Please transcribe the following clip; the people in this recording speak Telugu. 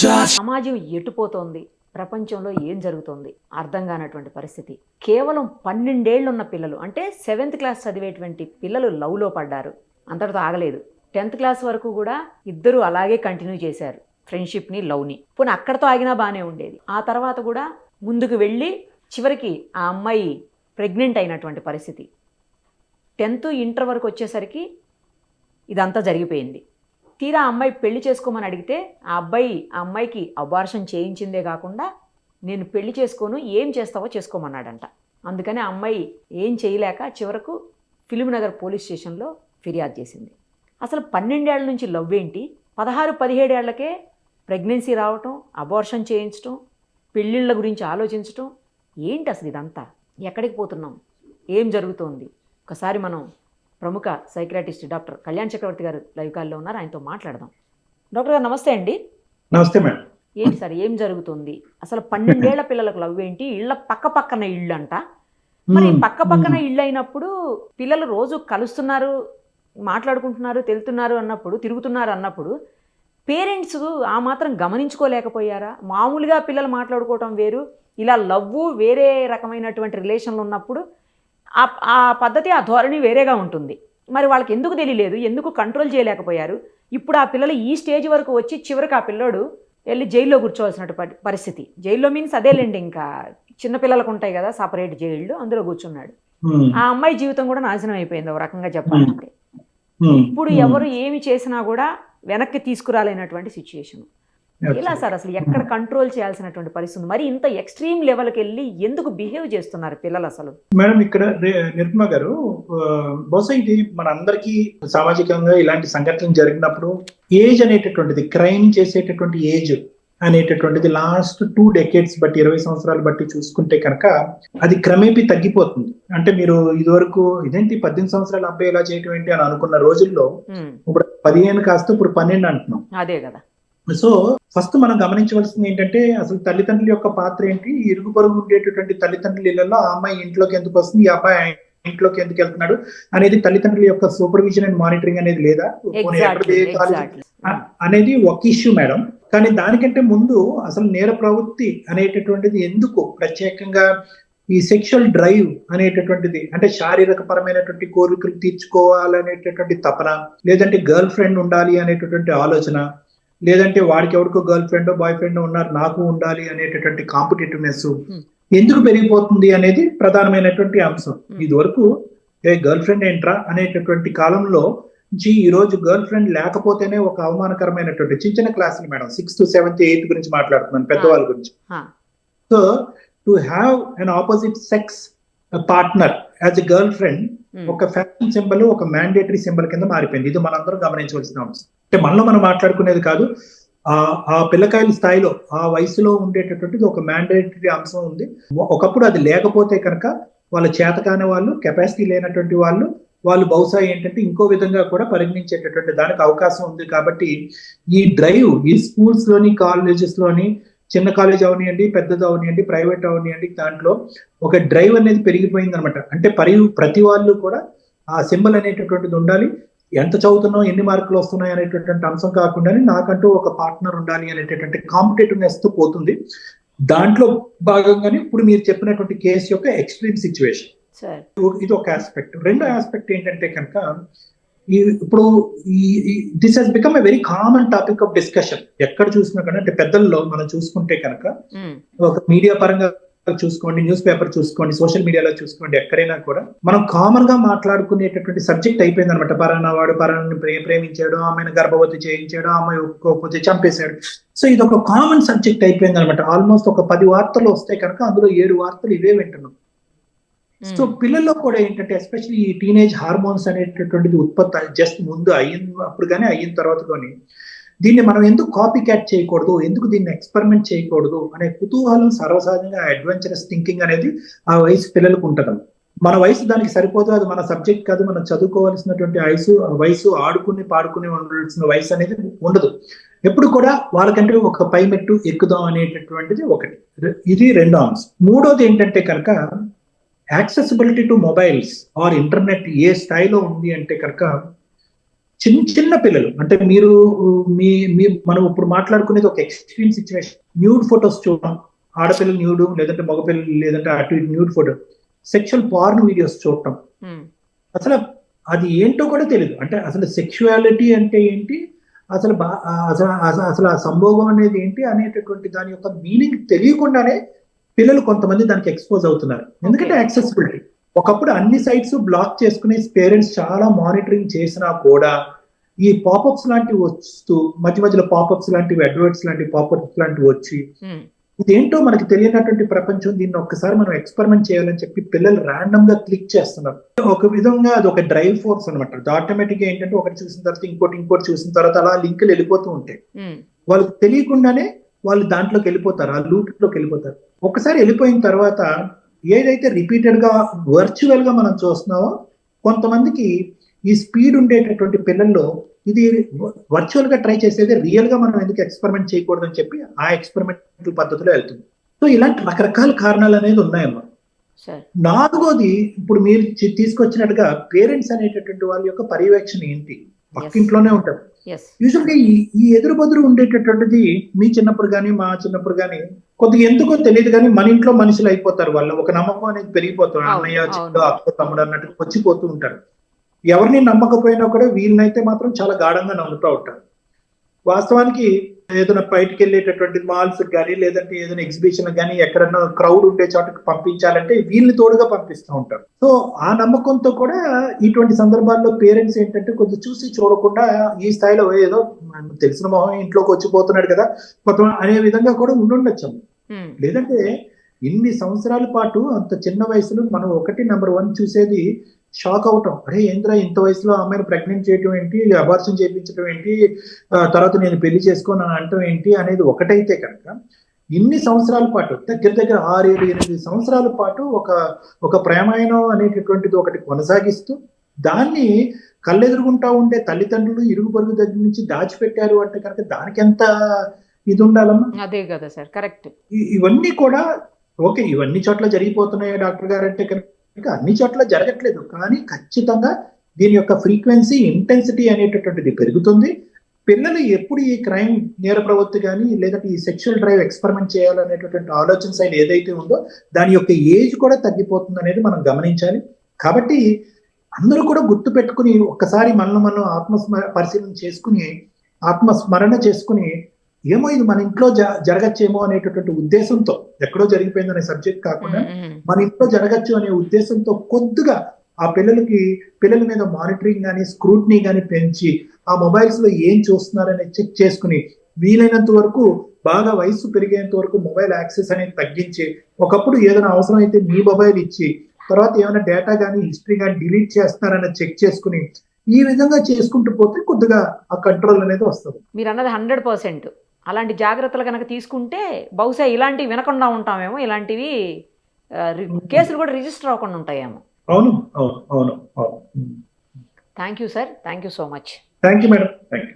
సమాజం ఎటుపోతోంది, ప్రపంచంలో ఏం జరుగుతోంది అర్థం కానటువంటి పరిస్థితి. కేవలం 12 ఏళ్ళు ఉన్న పిల్లలు, అంటే 7th క్లాస్ చదివేటువంటి పిల్లలు లవ్లో పడ్డారు. అంతటితో ఆగలేదు. 10th క్లాస్ వరకు కూడా ఇద్దరు అలాగే కంటిన్యూ చేశారు ఫ్రెండ్షిప్ని, లవ్ని. పోనీ అక్కడితో ఆగినా బాగానే ఉండేది. ఆ తర్వాత కూడా ముందుకు వెళ్ళి చివరికి ఆ అమ్మాయి ప్రెగ్నెంట్ అయినటువంటి పరిస్థితి. 10th ఇంటర్ వరకు వచ్చేసరికి ఇదంతా జరిగిపోయింది. తీరా ఆ అమ్మాయి పెళ్లి చేసుకోమని అడిగితే ఆ అమ్మాయికి అబార్షన్ చేయించిందే కాకుండా నేను పెళ్లి చేసుకోను, ఏం చేస్తావో చేసుకోమన్నాడంట. అందుకని ఆ అమ్మాయి ఏం చేయలేక చివరకు ఫిలింనగర్ పోలీస్ స్టేషన్లో ఫిర్యాదు చేసింది. అసలు 12 ఏళ్ల నుంచి లవ్ ఏంటి, 16-17 ఏళ్లకే ప్రెగ్నెన్సీ రావటం, అబార్షన్ చేయించటం, పెళ్ళిళ్ళ గురించి ఆలోచించటం ఏంటి అసలు ఇదంతా? ఎక్కడికి పోతున్నాం, ఏం జరుగుతోంది? ఒకసారి మనం ప్రముఖ సైకియాట్రిస్ట్ డాక్టర్ కళ్యాణ్ చక్రవర్తి గారు లైవ్ కాల్లో ఉన్నారు, ఆయనతో మాట్లాడదాం. డాక్టర్ గారు నమస్తే అండి. నమస్తే మేడం. ఏంటి సార్ ఏం జరుగుతుంది అసలు? 12 ఏళ్ల పిల్లలకు లవ్ ఏంటి? ఇళ్ళ పక్కన ఇళ్ళు అంట. మరి పక్కన ఇళ్ళు అయినప్పుడు పిల్లలు రోజు కలుస్తున్నారు, మాట్లాడుకుంటున్నారు, తెలుతున్నారు అన్నప్పుడు, తిరుగుతున్నారు అన్నప్పుడు పేరెంట్స్ ఆ మాత్రం గమనించుకోలేకపోయారా? మామూలుగా పిల్లలు మాట్లాడుకోవటం వేరు, ఇలా లవ్వు వేరే రకమైనటువంటి రిలేషన్లు ఉన్నప్పుడు ఆ పద్ధతి, ఆ ధోరణి వేరేగా ఉంటుంది. మరి వాళ్ళకి ఎందుకు తెలియలేదు, ఎందుకు కంట్రోల్ చేయలేకపోయారు? ఇప్పుడు ఆ పిల్లలు ఈ స్టేజ్ వరకు వచ్చి చివరికి ఆ పిల్లోడు వెళ్ళి జైల్లో కూర్చోవలసిన పరిస్థితి. జైల్లో మీన్స్ అదేలేండి, ఇంకా చిన్నపిల్లలకు ఉంటాయి కదా సపరేట్ జైళ్ళు, అందులో కూర్చున్నాడు. ఆ అమ్మాయి జీవితం కూడా నాశనం అయిపోయింది ఒక రకంగా చెప్పాలంటే. ఇప్పుడు ఎవరు ఏమి చేసినా కూడా వెనక్కి తీసుకురాలేనటువంటి సిచ్యుయేషన్. ఇలా సార్ అసలు ఎక్కడ కంట్రోల్ చేయాల్సినటువంటి పరిస్థితి, మరి ఇంత ఎక్స్ట్రీమ్ లెవెల్కి వెళ్ళి ఎందుకు బిహేవ్ చేస్తున్నారు పిల్లలు అసలు? మేడం, ఇక్కడ నిర్మా గారు, బహుశా ఇది మన అందరికీ సామాజికంగా ఇలాంటి సంఘటనలు జరిగినప్పుడు ఏజ్ అనేటటువంటిది, క్రైమ్ చేసేటటువంటి ఏజ్ అనేటటువంటిది లాస్ట్ 2 decades బట్టి, 20 సంవత్సరాలు బట్టి చూసుకుంటే కనుక అది క్రమేపీ తగ్గిపోతుంది. అంటే మీరు ఇదివరకు ఇదేంటి 18 సంవత్సరాల అబ్బాయి ఇలా చేయటం ఏంటి అని అనుకున్న రోజుల్లో ఇప్పుడు 15 కాస్త ఇప్పుడు 12 అంటున్నాం. అదే కదా. సో ఫస్ట్ మనం గమనించవలసింది ఏంటంటే, అసలు తల్లిదండ్రుల యొక్క పాత్ర ఏంటి, ఇరుగు పొరుగు ఉండేటటువంటి తల్లిదండ్రుల ఇళ్లలో ఆ అమ్మాయి ఇంట్లోకి ఎందుకు వస్తుంది, ఈ అబ్బాయి ఇంట్లోకి ఎందుకు వెళ్తున్నాడు అనేది తల్లిదండ్రుల యొక్క సూపర్విజన్ అండ్ మానిటరింగ్ అనేది లేదా అనేది ఒక ఇష్యూ మేడం. కానీ దానికంటే ముందు అసలు నేర ప్రవృత్తి అనేటటువంటిది ఎందుకు ప్రత్యేకంగా ఈ సెక్షువల్ డ్రైవ్ అనేటటువంటిది, అంటే శారీరక పరమైనటువంటి కోరికలు తీర్చుకోవాలనేటటువంటి తపన, లేదంటే గర్ల్ ఫ్రెండ్ ఉండాలి అనేటటువంటి ఆలోచన, లేదంటే వాడికి ఎవరికో గర్ల్ ఫ్రెండ్ బాయ్ ఫ్రెండ్ ఉన్నారు నాకు ఉండాలి అనేటటువంటి కాంపిటేటివ్నెస్ ఎందుకు పెరిగిపోతుంది అనేది ప్రధానమైనటువంటి అంశం. ఇది వరకు గర్ల్ ఫ్రెండ్ ఏంట్రా అనేటటువంటి కాలంలో ఈ రోజు గర్ల్ ఫ్రెండ్ లేకపోతేనే ఒక అవమానకరమైనటువంటి చిన్న క్లాసులు మేడం, 6th, 7th, 8th గురించి మాట్లాడుతున్నాను, పెద్దవాళ్ళ గురించి. So to have an opposite sex partner as a girl friend ఒక ఫ్యాషన్ సింబల్, ఒక మ్యాండేటరీ సింబల్ కింద మారిపోయింది. ఇది మనందరం గమనించవలసిన అంశం. అంటే మనలో మనం మాట్లాడుకునేది కాదు, ఆ పిల్లకాయల స్థాయిలో ఆ వయసులో ఉండేటటువంటిది ఒక మ్యాండేటరీ అంశం ఉంది. ఒకప్పుడు అది లేకపోతే కనుక వాళ్ళ చేతకాని వాళ్ళు, కెపాసిటీ లేనటువంటి వాళ్ళు బహుశా ఏంటంటే ఇంకో విధంగా కూడా పరిగణించేటటువంటి దానికి అవకాశం ఉంది. కాబట్టి ఈ డ్రైవ్ ఈ స్కూల్స్ లోని, కాలేజెస్ లోని, చిన్న కాలేజ్ అవనియండి, పెద్దది అవనియండి, ప్రైవేట్ అవనియండి, దాంట్లో ఒక డ్రైవ్ అనేది పెరిగిపోయింది అనమాట. అంటే ప్రతి వాళ్ళు కూడా ఆ సింబల్ అనేటటువంటిది ఉండాలి. ఎంత చదువుతున్నాం, ఎన్ని మార్కులు వస్తున్నాయి అనేటటువంటి అంశం కాకుండా నాకంటూ ఒక పార్ట్నర్ ఉండాలి అనేటటువంటి కాంపిటేటివ్నెస్ తో పోతుంది. దాంట్లో భాగంగానే ఇప్పుడు మీరు చెప్పినటువంటి కేసు యొక్క ఎక్స్ట్రీమ్ సిచ్యువేషన్, ఇది ఒక ఆస్పెక్ట్. రెండో ఆస్పెక్ట్ ఏంటంటే కనుక ఇప్పుడు this has become a very common topic of discussion. ఎక్కడ చూసినా కానీ, అంటే పెద్దల్లో మనం చూసుకుంటే కనుక, ఒక మీడియా పరంగా చూసుకోండి, న్యూస్ పేపర్ చూసుకోండి, సోషల్ మీడియాలో చూసుకోండి, ఎక్కడైనా కూడా మనం కామన్ గా మాట్లాడుకునేటటువంటి సబ్జెక్ట్ అయిపోయింది అనమాట. పరాన్న వాడు పరాన్ని ప్రేమించాడు, ఆమెను గర్భవతి చేయించాడు, ఆమె ఒప్పుకోకపోతే చంపేశాడు. సో ఇది ఒక కామన్ సబ్జెక్ట్ అయిపోయింది అనమాట. ఆల్మోస్ట్ ఒక 10 వార్తలు వస్తాయి కనుక అందులో 7 వార్తలు ఇవే వింటున్నాం. సో పిల్లల్లో కూడా ఏంటంటే, ఎస్పెషల్లీ ఈ టీనేజ్ హార్మోన్స్ అనేటటువంటిది ఉత్పత్తి జస్ట్ ముందు అయినప్పుడు కానీ అయిన తర్వాత కానీ దీన్ని మనం ఎందుకు కాపీ క్యాట్ చేయకూడదు, ఎందుకు దీన్ని ఎక్స్పెరిమెంట్ చేయకూడదు అనే కుతూహలం, సర్వసాధారణంగా అడ్వెంచరస్ థింకింగ్ అనేది ఆ వయసు పిల్లలకు ఉంటుంది. మన వయసు దానికి సరిపోదు, అది మన సబ్జెక్ట్ కాదు, మనం చదువుకోవాల్సినటువంటి వయసు ఆడుకుని పాడుకుని ఉండాల్సిన వయసు అనేది ఉండదు. ఎప్పుడు కూడా వాళ్ళకంటే ఒక పై మెట్టు ఎక్కుదాం అనేటటువంటిది ఒకటి. ఇది రెండో అంశం. మూడోది ఏంటంటే కనుక accessibility to mobiles or internet ఏ స్థాయిలో ఉంది అంటే కనుక చిన్న చిన్న పిల్లలు అంటే మీరు మీ మీ మనం ఇప్పుడు మాట్లాడుకునేది ఒక ఎక్స్ట్రీమ్ సిచ్యువేషన్. న్యూడ్ ఫొటోస్ చూడడం, ఆడపిల్లలు న్యూడ్, లేదంటే మగపిల్లలు, లేదంటే అటు ఇటు nude photo, sexual porn videos చూడటం. అసలు అది ఏంటో కూడా తెలియదు. అంటే అసలు సెక్షువాలిటీ అంటే ఏంటి, అసలు అసలు ఆ సంభోగం అనేది ఏంటి అనేటటువంటి దాని యొక్క మీనింగ్ తెలియకుండానే పిల్లలు కొంతమంది దానికి ఎక్స్పోజ్ అవుతున్నారు. ఎందుకంటే యాక్సెసిబిలిటీ. ఒకప్పుడు అన్ని సైట్స్ బ్లాక్ చేసుకునే పేరెంట్స్ చాలా మానిటరింగ్ చేసినా కూడా ఈ పాపప్స్ లాంటివి వస్తూ మధ్య మధ్యలో పాపప్స్ లాంటివి, అడ్వర్ట్స్ లాంటివి, పాపప్స్ లాంటివి వచ్చి ఇదేంటో మనకి తెలియనటువంటి ప్రపంచం, దీన్ని ఒక్కసారి మనం ఎక్స్పెరిమెంట్ చేయాలని చెప్పి పిల్లలు ర్యాండమ్ గా క్లిక్ చేస్తున్నారు. ఒక విధంగా అది ఒక డ్రైవ్ ఫోర్స్ అనమాట. ఆటోమేటిక్ గా ఏంటంటే ఒకటి చూసిన తర్వాత ఇంకోటి చూసిన తర్వాత అలా లింకులు వెళ్ళిపోతూ ఉంటాయి. వాళ్ళకి తెలియకుండానే వాళ్ళు దాంట్లోకి వెళ్ళిపోతారు, ఆ లూప్ లోకి వెళ్ళిపోతారు. ఒకసారి వెళ్ళిపోయిన తర్వాత ఏదైతే రిపీటెడ్ గా వర్చువల్ గా మనం చూస్తున్నామో, కొంతమందికి ఈ స్పీడ్ ఉండేటటువంటి పిల్లల్లో ఇది వర్చువల్ గా ట్రై చేసేది రియల్ గా మనం ఎందుకు ఎక్స్పెరిమెంట్ చేయకూడదు అని చెప్పి ఆ ఎక్స్పెరిమెంట్ పద్ధతిలో వెళ్తుంది. సో ఇలాంటి రకరకాల కారణాలు అనేది ఉన్నాయమ్మా. నాలుగోది, ఇప్పుడు మీరు తీసుకొచ్చినట్టుగా పేరెంట్స్ అనేటటువంటి వాళ్ళ యొక్క పర్యవేక్షణ ఏంటి, పక్కింట్లోనే ఉంటారు. యూజువల్ గా ఈ ఎదురు బదురు ఉండేటటువంటిది మీ చిన్నప్పుడు కానీ మా చిన్నప్పుడు కానీ కొద్దిగా ఎందుకో తెలియదు కానీ మన ఇంట్లో మనుషులు అయిపోతారు. వాళ్ళు ఒక నమ్మకం అనేది పెరిగిపోతారు. అన్నయ్య, చిన్న, అక్క, తమ్ముడు అన్నట్టు వచ్చిపోతూ ఉంటారు. ఎవరిని నమ్మకపోయినా కూడా వీళ్ళనైతే మాత్రం చాలా గాఢంగా నమ్ముతూ ఉంటారు. వాస్తవానికి ఏదైనా బయటకు వెళ్ళేటటువంటి మాల్స్ కానీ, లేదంటే ఏదైనా ఎగ్జిబిషన్ కానీ, ఎక్కడన్నా క్రౌడ్ ఉండే చోటకి పంపించాలంటే వీళ్ళని తోడుగా పంపిస్తూ ఉంటారు. సో ఆ నమ్మకంతో కూడా ఇటువంటి సందర్భాల్లో పేరెంట్స్ ఏంటంటే కొద్దిగా చూసి చూడకుండా ఈ స్థాయిలో ఏదో తెలిసిన మొహం ఇంట్లోకి వచ్చిపోతున్నాడు కదా కొంత అనే విధంగా కూడా ఉండుండొచ్చు. లేదంటే ఇన్ని సంవత్సరాల పాటు అంత చిన్న వయసులో మనం ఒకటి నెంబర్ 1 చూసేది షాక్ అవటం. అరే ఏంద్రా ఇంత వయసులో అమ్మాయిని ప్రెగ్నెంట్ చేయటం ఏంటి, అబార్షన్ చేయించడం ఏంటి, తర్వాత నేను పెళ్లి చేసుకోను అని అంటం ఏంటి అనేది ఒకటైతే కనుక, ఇన్ని సంవత్సరాల పాటు దగ్గర 6, 7, 8 సంవత్సరాల పాటు ఒక ప్రేమాయణం అనేటటువంటిది ఒకటి కొనసాగిస్తూ దాన్ని కళ్ళెదురుగుంటా ఉండే తల్లిదండ్రులు ఇరుగు పొరుగు దగ్గర నుంచి దాచిపెట్టారు అంటే కనుక దానికి ఎంత ఇది ఉండాలమ్మా. అదే కదా సార్, కరెక్ట్. ఇవన్నీ కూడా ఓకే, ఇవన్నీ చోట్ల జరిగిపోతున్నాయి డాక్టర్ గారు అంటే కనుక అన్ని చోట్ల జరగట్లేదు. కానీ ఖచ్చితంగా దీని యొక్క ఫ్రీక్వెన్సీ, ఇంటెన్సిటీ అనేటటువంటిది పెరుగుతుంది. పిల్లలు ఎప్పుడు ఈ క్రైమ్, నేర ప్రవృత్తి కానీ, లేదంటే ఈ సెక్షువల్ డ్రైవ్ ఎక్స్పెరిమెంట్ చేయాలనేటటువంటి ఆలోచన శైలి ఏదైతే ఉందో దాని యొక్క ఏజ్ కూడా తగ్గిపోతుంది అనేది మనం గమనించాలి. కాబట్టి అందరూ కూడా గుర్తు పెట్టుకుని ఒక్కసారి మనం పరిశీలన చేసుకుని, ఆత్మస్మరణ చేసుకుని, ఏమో ఇది మన ఇంట్లో జరగచ్చేమో అనేటటువంటి ఉద్దేశంతో, ఎక్కడో జరిగిపోయిందనే సబ్జెక్ట్ కాకుండా మన ఇంట్లో జరగచ్చు అనే ఉద్దేశంతో కొద్దిగా ఆ పిల్లల మీద మానిటరింగ్ కానీ, స్క్రూట్నీ కానీ పెంచి ఆ మొబైల్స్ లో ఏం చూస్తున్నారని చెక్ చేసుకుని, వీలైనంత వరకు బాగా వయసు పెరిగేంత వరకు మొబైల్ యాక్సెస్ అనేది తగ్గించి, ఒకప్పుడు ఏదైనా అవసరం అయితే మీ మొబైల్ ఇచ్చి, తర్వాత ఏమైనా డేటా కానీ, హిస్టరీ కానీ డిలీట్ చేస్తున్నారని చెక్ చేసుకుని, ఈ విధంగా చేసుకుంటూ పోతే కొద్దిగా ఆ కంట్రోల్ అనేది వస్తుంది. మీరు అన్నది 100%. అలాంటి జాగ్రత్తలు కనుక తీసుకుంటే బహుశా ఇలాంటివి వినకుండా ఉంటామేమో, ఇలాంటివి కేసులు కూడా రిజిస్టర్ అవ్వకుండా ఉంటాయేమో. అవును అవును అవును అవును. Thank you sir, thank you so much. Thank you madam, thank you.